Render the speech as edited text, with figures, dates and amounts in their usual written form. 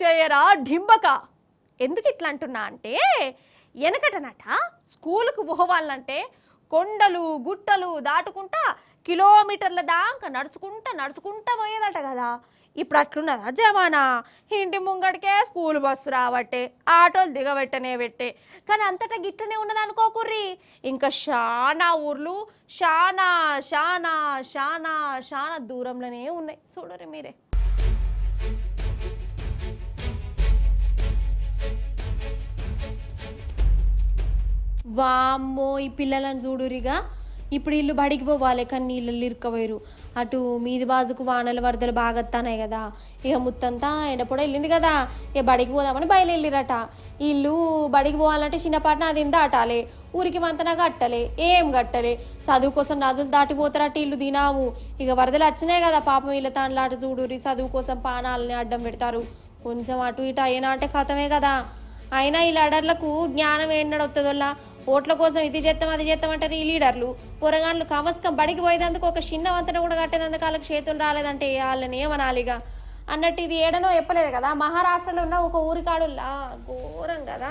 చేయరా ఢింబక. ఎందుకు ఇట్లా అంటున్నా అంటే వెనకటనట స్కూలుకు పోవాలంటే కొండలు గుట్టలు దాటుకుంటా కిలోమీటర్ల దాకా నడుచుకుంటా పోయేదట కదా. ఇప్పుడు అట్లున్నదా జమానా? ఇంటి ముంగడికే స్కూల్ బస్సు రావట్టే, ఆటోలు దిగబెట్టనే పెట్టే. కానీ అంతటా గిట్టనే ఉన్నది అనుకోకుర్రి, ఇంకా చాలా ఊర్లు చాలా చాలా చాలా చాలా దూరంలోనే ఉన్నాయి. చూడరు మీరే. వామ్మో ఈ పిల్లలను చూడురిగా. ఇప్పుడు వీళ్ళు బడికి పోవాలి కానీ నీళ్ళు ఇరుక్కపోయారు. అటు మీది బాజుకు వానలు వరదలు బాగా వస్తున్నాయి కదా, ఇక ముత్తంతా ఎండపొడ వెళ్ళింది కదా, ఇక బడికి పోదామని బయలుదేరిరట. వీళ్ళు బడికి పోవాలంటే చిన్నపాటిన అది దాటాలి, ఊరికి మంతనా కట్టలే, ఏం కట్టలే, చదువు కోసం నదులు దాటిపోతారట వీళ్ళు దినాము. ఇక వరదలు వచ్చినాయి కదా పాపం వీళ్ళ తానులాట చూడురి, చదువు కోసం పానాలని అడ్డం పెడతారు. కొంచెం అటు ఇటు అయినా అంటే కథమే కదా. అయినా ఈ లీడర్లకు జ్ఞానం ఏంటొస్తుందోళ్ళ, ఓట్ల కోసం ఇది చేస్తాం అది చేస్తాం అంటారు ఈ లీడర్లు. పొరగాన్లు కమస్కం బడికి పోయేందుకు ఒక చిన్న వంతన కూడా కట్టేందుకు వాళ్ళకి చేతులు రాలేదంటే వాళ్ళని ఏమనాలిగా అన్నట్టు. ఇది ఏడనో చెప్పలేదు కదా, మహారాష్ట్రలో ఉన్న ఒక ఊరికాడుల్లా ఘోరం కదా.